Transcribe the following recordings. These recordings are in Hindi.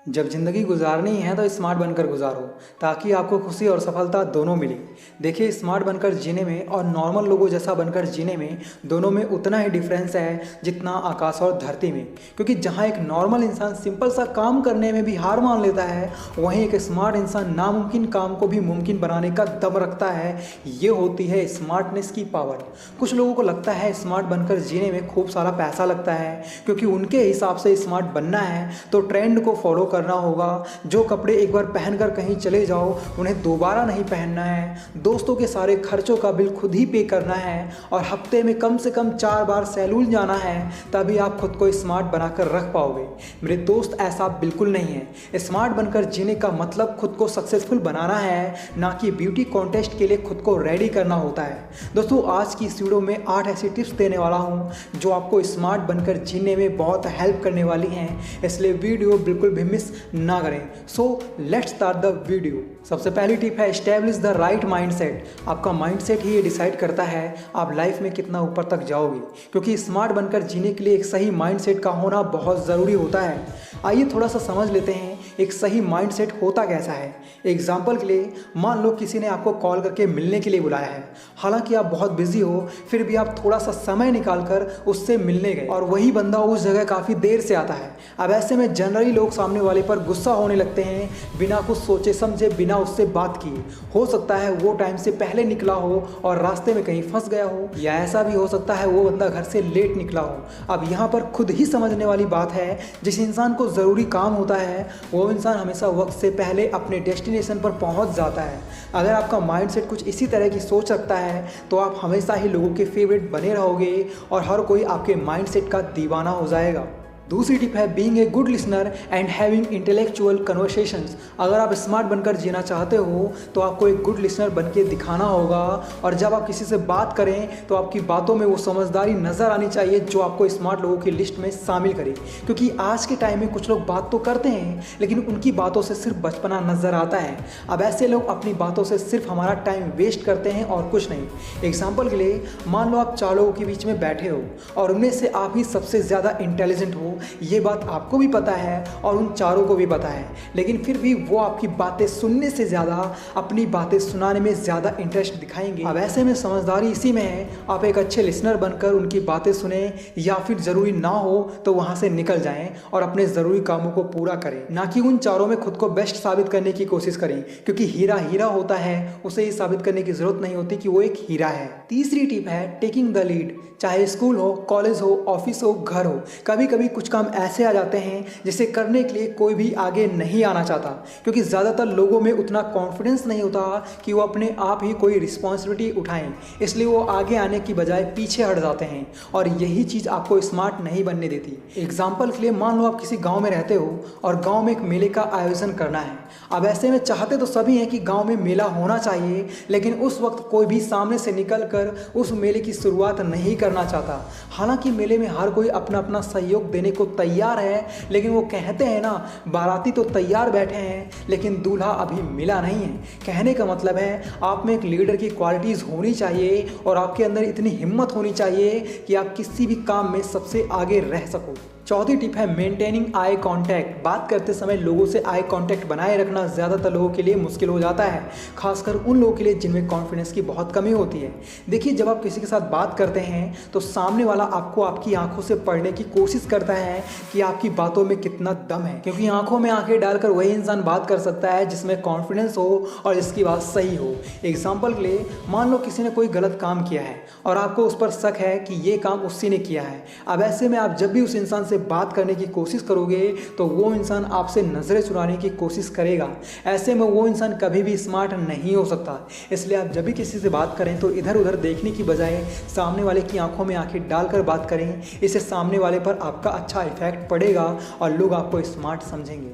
जब ज़िंदगी गुजारनी है तो स्मार्ट बनकर गुजारो ताकि आपको खुशी और सफलता दोनों मिले। देखिए, स्मार्ट बनकर जीने में और नॉर्मल लोगों जैसा बनकर जीने में दोनों में उतना ही डिफरेंस है जितना आकाश और धरती में। क्योंकि जहां एक नॉर्मल इंसान सिंपल सा काम करने में भी हार मान लेता है, वहीं एक स्मार्ट इंसान नामुमकिन काम को भी मुमकिन बनाने का दम रखता है। ये होती है स्मार्टनेस की पावर। कुछ लोगों को लगता है स्मार्ट बनकर जीने में खूब सारा पैसा लगता है, क्योंकि उनके हिसाब से स्मार्ट बनना है तो ट्रेंड को फॉलो करना होगा। जो कपड़े एक बार पहनकर कहीं चले जाओ उन्हें दोबारा नहीं पहनना है, दोस्तों के सारे खर्चों का बिल खुद ही पे करना है और हफ्ते में कम से कम 4 बार सैलून जाना है, तभी आप खुद को स्मार्ट बनाकर रख पाओगे। मेरे दोस्त, ऐसा बिल्कुल नहीं है। स्मार्ट बनकर जीने का मतलब खुद को सक्सेसफुल बनाना है, ना कि ब्यूटी कॉन्टेस्ट के लिए खुद को रेडी करना होता है। दोस्तों, आज की इस वीडियो में 8 ऐसी टिप्स देने वाला हूँ जो आपको स्मार्ट बनकर जीने में बहुत हेल्प करने वाली हैं, इसलिए वीडियो बिल्कुल भी मिस ना करें। So let's start the video. सबसे पहली टिप है एस्टैब्लिश द राइट माइंडसेट। आपका माइंडसेट ही ये डिसाइड करता है आप लाइफ में कितना ऊपर तक जाओगे, क्योंकि स्मार्ट बनकर जीने के लिए एक सही माइंडसेट का होना बहुत ज़रूरी होता है। आइए थोड़ा सा समझ लेते हैं एक सही माइंडसेट होता कैसा है। एग्जाम्पल के लिए, मान लो किसी ने आपको कॉल करके मिलने के लिए बुलाया है। हालांकि आप बहुत बिजी हो, फिर भी आप थोड़ा सा समय निकालकर उससे मिलने गए और वही बंदा उस जगह काफ़ी देर से आता है। अब ऐसे में जनरली लोग सामने वाले पर गुस्सा होने लगते हैं, बिना कुछ सोचे समझे, बिना उससे बात किए। हो सकता है वो टाइम से पहले निकला हो और रास्ते में कहीं फंस गया हो, या ऐसा भी हो सकता है वो बंदा घर से लेट निकला हो। अब यहाँ पर खुद ही समझने वाली बात है, जिस इंसान को ज़रूरी काम होता है वो इंसान हमेशा वक्त से पहले अपने डेस्टिनेशन पर पहुँच जाता है। अगर आपका माइंडसेट कुछ इसी तरह की सोच रखता है तो आप हमेशा ही लोगों के फेवरेट बने रहोगे और हर कोई आपके माइंडसेट का दीवाना हो जाएगा। दूसरी टिप है being a good listener and having intellectual conversations. अगर आप स्मार्ट बनकर जीना चाहते हो तो आपको एक गुड लिसनर बन के दिखाना होगा, और जब आप किसी से बात करें तो आपकी बातों में वो समझदारी नज़र आनी चाहिए जो आपको स्मार्ट लोगों की लिस्ट में शामिल करे। क्योंकि आज के टाइम में कुछ लोग बात तो करते हैं लेकिन उनकी बातों से सिर्फ बचपना नज़र आता है। अब ऐसे लोग अपनी बातों से सिर्फ हमारा टाइम वेस्ट करते हैं और कुछ नहीं। एग्जाम्पल के लिए, मान लो आप 4 लोगों के बीच में बैठे हो और उनमें से आप ही सबसे ज़्यादा इंटेलिजेंट हो। ये बात आपको भी पता है और उन चारों को भी पता है, लेकिन फिर भी वो आपकी बातें सुनने से ज़्यादा अपनी बातें सुनाने में ज़्यादा इंटरेस्ट दिखाएंगे। अब ऐसे में समझदारी इसी में है, आप एक अच्छे लिसनर बनकर उनकी बातें सुने, या फिर ज़रूरी ना हो तो वहाँ से निकल जाएं और अपने ज़रूरी कामों को पूरा करें, ना कि उन चारों में खुद को बेस्ट साबित करने की कोशिश करें। क्योंकि हीरा हीरा होता है, उसे ये साबित करने की ज़रूरत नहीं होती कि वो एक हीरा है। तीसरी टिप है टेकिंग द लीड। चाहे स्कूल हो, कॉलेज हो, ऑफिस हो, घर हो, कभी कभी कुछ काम ऐसे आ जाते हैं जिसे करने के लिए कोई भी आगे नहीं आना चाहता, क्योंकि ज़्यादातर लोगों में उतना कॉन्फिडेंस नहीं होता कि वो अपने आप ही कोई रिस्पॉन्सिबिलिटी उठाएं। इसलिए वो आगे आने की बजाय पीछे हट जाते हैं, और यही चीज़ आपको स्मार्ट नहीं बनने देती। एग्जाम्पल के लिए, मान लो आप किसी गाँव में रहते हो और गाँव में एक मेले का आयोजन करना है। अब ऐसे में चाहते तो सभी हैं कि गाँव में मेला होना चाहिए, लेकिन उस वक्त कोई भी सामने से निकल कर उस मेले की शुरुआत नहीं करना चाहता। हालांकि मेले में हर कोई अपना अपना सहयोग देने को तैयार है, लेकिन वो कहते हैं ना, बाराती तो तैयार बैठे हैं लेकिन दूल्हा अभी मिला नहीं है। कहने का मतलब है आप में एक लीडर की क्वालिटीज़ होनी चाहिए और आपके अंदर इतनी हिम्मत होनी चाहिए कि आप किसी भी काम में सबसे आगे रह सको। चौथी टिप है मेंटेनिंग आई कांटेक्ट। बात करते समय लोगों से आई कांटेक्ट बनाए रखना ज़्यादातर लोगों के लिए मुश्किल हो जाता है, खासकर उन लोगों के लिए जिनमें कॉन्फिडेंस की बहुत कमी होती है। देखिए, जब आप किसी के साथ बात करते हैं तो सामने वाला आपको आपकी आंखों से पढ़ने की कोशिश करता है कि आपकी बातों में कितना दम है, क्योंकि आंखों में आंखें डालकर वही इंसान बात कर सकता है जिसमें कॉन्फिडेंस हो और जिसकी बात सही हो। एग्जाम्पल के लिए, मान लो किसी ने कोई गलत काम किया है और आपको उस पर शक है कि ये काम उसी ने किया है। अब ऐसे में आप जब भी उस इंसान से बात करने की कोशिश करोगे तो वो इंसान आपसे नजरें चुराने की कोशिश करेगा। ऐसे में वो इंसान कभी भी स्मार्ट नहीं हो सकता। इसलिए आप जब भी किसी से बात करें तो इधर उधर देखने की बजाय सामने वाले की आंखों में आंखें डालकर बात करें। इससे सामने वाले पर आपका अच्छा इफेक्ट पड़ेगा और लोग आपको स्मार्ट समझेंगे।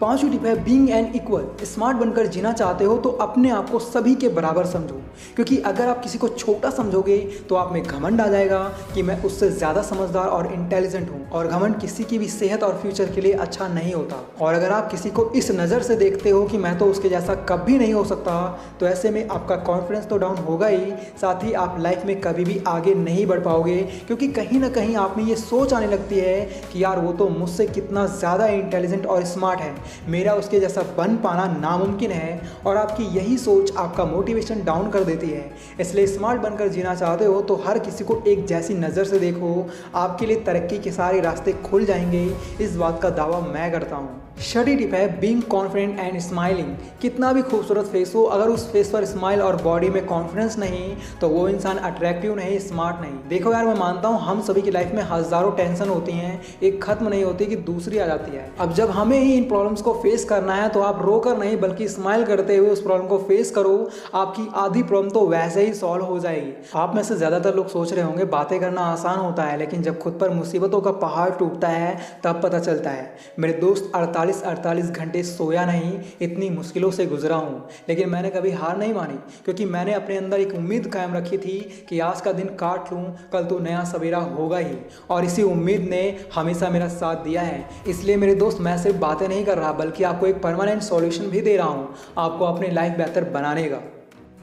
पांचवी टिप है बीइंग एन इक्वल। स्मार्ट बनकर जीना चाहते हो तो अपने आप को सभी के बराबर समझो, क्योंकि अगर आप किसी को छोटा समझोगे तो आप में घमंड आ जाएगा कि मैं उससे ज़्यादा समझदार और इंटेलिजेंट हूँ। और घमंड किसी की भी सेहत और फ्यूचर के लिए अच्छा नहीं होता। और अगर आप किसी को इस नज़र से देखते हो कि मैं तो उसके जैसा कभी नहीं हो सकता, तो ऐसे में आपका कॉन्फिडेंस तो डाउन होगा ही, साथ ही आप लाइफ में कभी भी आगे नहीं बढ़ पाओगे, क्योंकि कहीं ना कहीं आप में ये सोच आने लगती है कि यार वो तो मुझसे कितना ज़्यादा इंटेलिजेंट और स्मार्ट है, मेरा उसके जैसा बन पाना नामुमकिन है। और आपकी यही सोच आपका मोटिवेशन डाउन कर देती है। इसलिए स्मार्ट बनकर जीना चाहते हो तो हर किसी को एक जैसी नज़र से देखो, आपके लिए तरक्की के सारे रास्ते खुल जाएंगे। इस बात का दावा मैं करता हूँ। छठी टिप है बीइंग कॉन्फिडेंट एंड स्माइलिंग। कितना भी खूबसूरत फेस हो, अगर उस फेस पर स्माइल और बॉडी में कॉन्फिडेंस नहीं तो वो इंसान अट्रैक्टिव नहीं, स्मार्ट नहीं। देखो यार, मैं मानता हूँ हम सभी की लाइफ में हज़ारों टेंशन होती हैं, एक खत्म नहीं होती कि दूसरी आ जाती है। अब जब हमें ही इन प्रॉब्लम्स को फेस करना है तो आप रोकर नहीं बल्कि स्माइल करते हुए उस प्रॉब्लम को फेस करो, आपकी आधी प्रॉब्लम तो वैसे ही सॉल्व हो जाएगी। आप में से ज़्यादातर लोग सोच रहे होंगे बातें करना आसान होता है, लेकिन जब खुद पर मुसीबतों का पहाड़ टूटता है तब पता चलता है। मेरे दोस्त 48 घंटे सोया नहीं, इतनी मुश्किलों से गुजरा हूँ, लेकिन मैंने कभी हार नहीं मानी, क्योंकि मैंने अपने अंदर एक उम्मीद कायम रखी थी कि आज का दिन काट लूँ, कल तो नया सवेरा होगा ही। और इसी उम्मीद ने हमेशा मेरा साथ दिया है। इसलिए मेरे दोस्त, मैं सिर्फ बातें नहीं कर रहा बल्कि आपको एक परमानेंट सॉल्यूशन भी दे रहा हूँ, आपको अपनी लाइफ बेहतर बनाने का।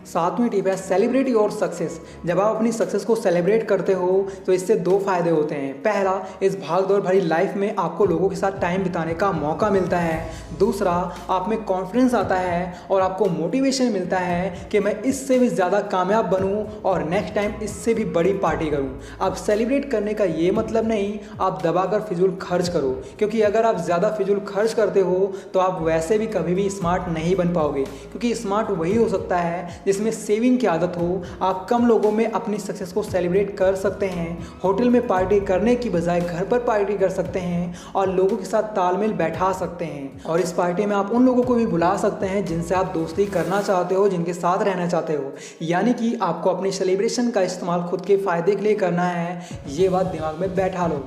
सातवीं टिप है सेलिब्रेट योर सक्सेस। जब आप अपनी सक्सेस को सेलिब्रेट करते हो तो इससे दो फायदे होते हैं। पहला, इस भागदौड़ भरी लाइफ में आपको लोगों के साथ टाइम बिताने का मौका मिलता है। दूसरा, आप में कॉन्फिडेंस आता है और आपको मोटिवेशन मिलता है कि मैं इससे भी ज़्यादा कामयाब बनूं और नेक्स्ट टाइम इससे भी बड़ी पार्टी करूं। अब सेलिब्रेट करने का ये मतलब नहीं आप दबाकर फिजूल खर्च करो, क्योंकि अगर आप ज़्यादा फिजूल खर्च करते हो तो आप वैसे भी कभी भी स्मार्ट नहीं बन पाओगे, क्योंकि स्मार्ट वही हो सकता है जिसमें सेविंग की आदत हो। आप कम लोगों में अपनी सक्सेस को सेलिब्रेट कर सकते हैं। होटल में पार्टी करने की बजाय घर पर पार्टी कर सकते हैं और लोगों के साथ तालमेल बैठा सकते हैं। और इस पार्टी में आप उन लोगों को भी बुला सकते हैं जिनसे आप दोस्ती करना चाहते हो, जिनके साथ रहना चाहते हो। यानी कि आपको अपनी सेलिब्रेशन का इस्तेमाल खुद के फ़ायदे के लिए करना है, ये बात दिमाग में बैठा लो।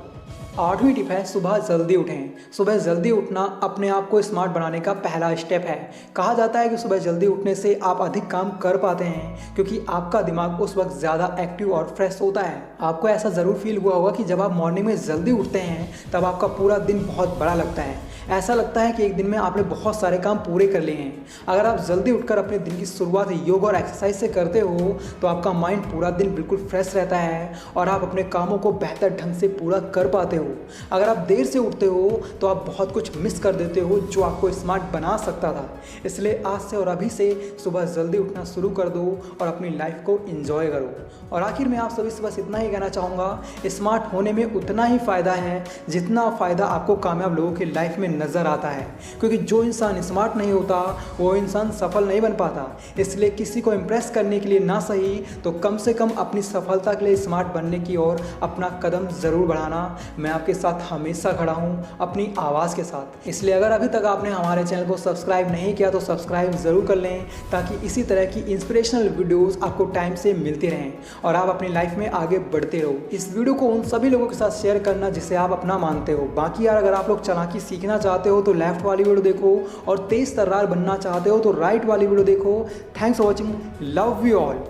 आठवीं टिप है सुबह जल्दी उठें। सुबह जल्दी उठना अपने आप को स्मार्ट बनाने का पहला स्टेप है। कहा जाता है कि सुबह जल्दी उठने से आप अधिक काम कर पाते हैं, क्योंकि आपका दिमाग उस वक्त ज़्यादा एक्टिव और फ्रेश होता है। आपको ऐसा ज़रूर फील हुआ होगा कि जब आप मॉर्निंग में जल्दी उठते हैं तब आपका पूरा दिन बहुत बड़ा लगता है। ऐसा लगता है कि एक दिन में आपने बहुत सारे काम पूरे कर लिए हैं। अगर आप जल्दी उठकर अपने दिन की शुरुआत योग और एक्सरसाइज से करते हो तो आपका माइंड पूरा दिन बिल्कुल फ्रेश रहता है और आप अपने कामों को बेहतर ढंग से पूरा कर पाते हो। अगर आप देर से उठते हो तो आप बहुत कुछ मिस कर देते हो जो आपको स्मार्ट बना सकता था। इसलिए आज से और अभी से सुबह जल्दी उठना शुरू कर दो और अपनी लाइफ को एंजॉय करो। और आखिर में आप सभी से बस इतना ही कहना चाहूँगा, स्मार्ट होने में उतना ही फ़ायदा है जितना फ़ायदा आपको कामयाब लोगों की लाइफ में नज़र आता है, क्योंकि जो इंसान स्मार्ट नहीं होता वो इंसान सफल नहीं बन पाता। इसलिए किसी को इम्प्रेस करने के लिए ना सही तो कम से कम अपनी सफलता के लिए स्मार्ट बनने की ओर अपना कदम ज़रूर बढ़ाना। मैं आपके साथ हमेशा खड़ा हूँ अपनी आवाज़ के साथ। इसलिए अगर अभी तक आपने हमारे चैनल को सब्सक्राइब नहीं किया तो सब्सक्राइब ज़रूर कर लें, ताकि इसी तरह की इंस्पिरेशनल वीडियोस आपको टाइम से मिलती रहें और आप अपनी लाइफ में आगे बढ़ते रहो। इस वीडियो को उन सभी लोगों के साथ शेयर करना जिसे आप अपना मानते हो। बाकी यार, अगर आप लोग चालाकी सीखना चाहते हो तो लेफ्ट वाली वीडियो देखो और तेज तर्रार बनना चाहते हो तो राइट वाली वीडियो देखो। Thanks for watching, love you all.